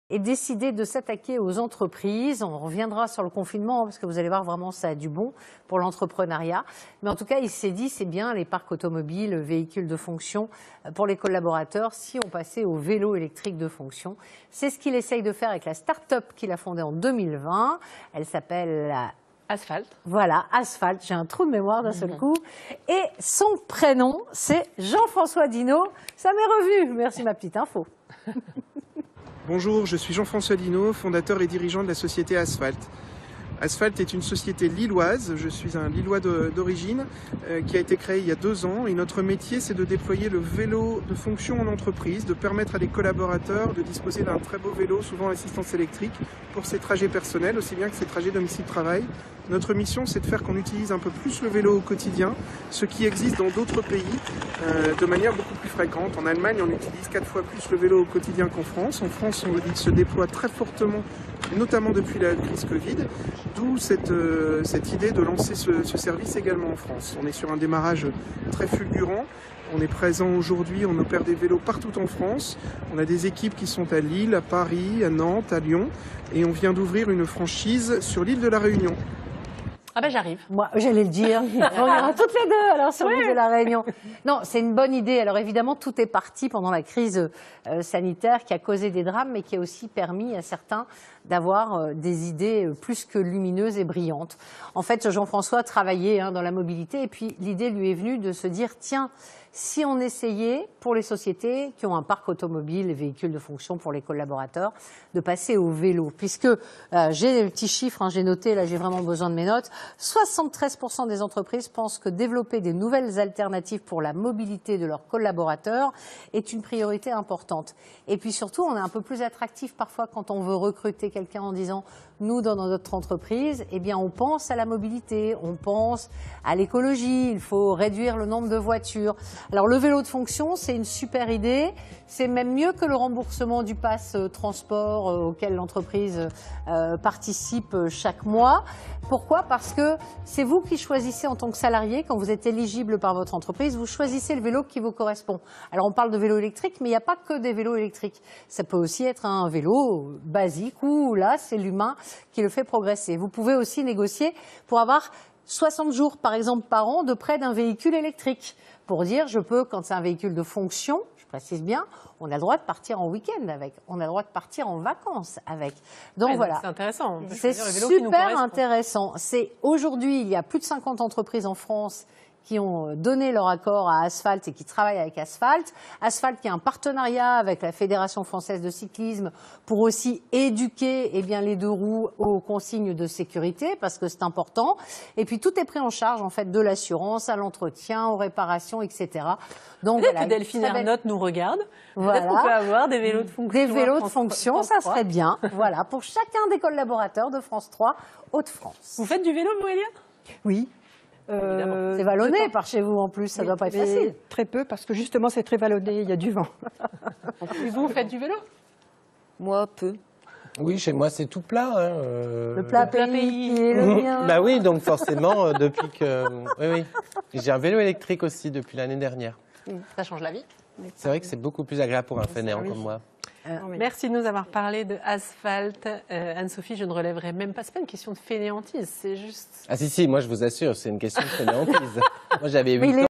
et décidé de s'attaquer aux entreprises. On reviendra sur le confinement parce que vous allez voir vraiment ça a du bon pour l'entrepreneuriat. Mais en tout cas, il s'est dit c'est bien les parcs automobiles, véhicules de fonction pour les collaborateurs si on passait au vélo électrique de fonction. C'est ce qu'il essaye de faire avec la start-up qu'il a fondée en 2020. Elle s'appelle Asphalt. Voilà, Asphalt. J'ai un trou de mémoire d'un seul coup. Et son prénom, c'est Jean-François Dinault. Ça m'est revenu. Merci ma petite info. Bonjour, je suis Jean-François Dinault, fondateur et dirigeant de la société Asphalt. Asphalt est une société lilloise, je suis un Lillois d'origine, qui a été créée il y a 2 ans. Et notre métier, c'est de déployer le vélo de fonction en entreprise, de permettre à des collaborateurs de disposer d'un très beau vélo, souvent à assistance électrique, pour ses trajets personnels, aussi bien que ses trajets domicile-travail. Notre mission, c'est de faire qu'on utilise un peu plus le vélo au quotidien, ce qui existe dans d'autres pays, de manière beaucoup plus fréquente. En Allemagne, on utilise 4 fois plus le vélo au quotidien qu'en France. En France, il se déploie très fortement, notamment depuis la crise Covid, d'où cette idée de lancer ce service également en France. On est sur un démarrage très fulgurant. On est présent aujourd'hui, on opère des vélos partout en France. On a des équipes qui sont à Lille, à Paris, à Nantes, à Lyon. Et on vient d'ouvrir une franchise sur l'île de la Réunion. Ah ben j'arrive. Moi, j'allais le dire. On ira toutes les deux alors sur l'île de la Réunion. Non, c'est une bonne idée. Alors évidemment, tout est parti pendant la crise sanitaire qui a causé des drames, mais qui a aussi permis à certains d'avoir des idées plus que lumineuses et brillantes. En fait, Jean-François travaillait dans la mobilité et puis l'idée lui est venue de se dire, tiens, si on essayait pour les sociétés qui ont un parc automobile et véhicules de fonction pour les collaborateurs, de passer au vélo. Puisque j'ai le petit chiffre, j'ai noté, là j'ai vraiment besoin de mes notes, 73% des entreprises pensent que développer des nouvelles alternatives pour la mobilité de leurs collaborateurs est une priorité importante. Et puis surtout, on est un peu plus attractif parfois quand on veut recruter quelqu'un en disant, nous dans notre entreprise, eh bien on pense à la mobilité, on pense à l'écologie, il faut réduire le nombre de voitures. Alors le vélo de fonction, c'est une super idée, c'est même mieux que le remboursement du pass transport auquel l'entreprise participe chaque mois. Pourquoi? Parce que c'est vous qui choisissez en tant que salarié, quand vous êtes éligible par votre entreprise, vous choisissez le vélo qui vous correspond. Alors on parle de vélo électrique, mais il n'y a pas que des vélos électriques. Ça peut aussi être un vélo basique où là c'est l'humain qui le fait progresser. Vous pouvez aussi négocier pour avoir 60 jours par exemple par an de prêt d'un véhicule électrique. Pour dire, je peux, quand c'est un véhicule de fonction, je précise bien, on a le droit de partir en week-end avec, on a le droit de partir en vacances avec. Donc voilà. C'est intéressant. C'est super intéressant. C'est aujourd'hui, il y a plus de 50 entreprises en France qui ont donné leur accord à Asphalt et qui travaillent avec Asphalt. Asphalt qui a un partenariat avec la Fédération française de cyclisme pour aussi éduquer les 2 roues aux consignes de sécurité parce que c'est important. Et puis tout est pris en charge en fait de l'assurance, à l'entretien, aux réparations, etc. Donc voilà, que Delphine Ernotte nous regarde. Voilà. Peut-être qu'on peut avoir des vélos de fonction. Des vélos de fonction, ça serait bien. Voilà, pour chacun des collaborateurs de France 3 Hauts-de-France. Vous faites du vélo, vous, Eliane? Oui. C'est vallonné par chez vous en plus, ça ne doit pas être facile. Très peu, parce que justement c'est très vallonné, il y a du vent. Et vous faites du vélo? Moi, peu. Oui, chez moi c'est tout plat. Le plat pays qui est le mien. Bah oui, donc forcément, depuis que... Oui. J'ai un vélo électrique aussi depuis l'année dernière. Ça change la vie. C'est vrai que c'est beaucoup plus agréable pour un fainéant comme moi. Merci de nous avoir parlé de Asphalt. Anne-Sophie, je ne relèverai même pas. Ce n'est pas une question de fainéantise, c'est juste... Ah si, moi je vous assure, c'est une question de fainéantise. Moi j'avais 8 ans.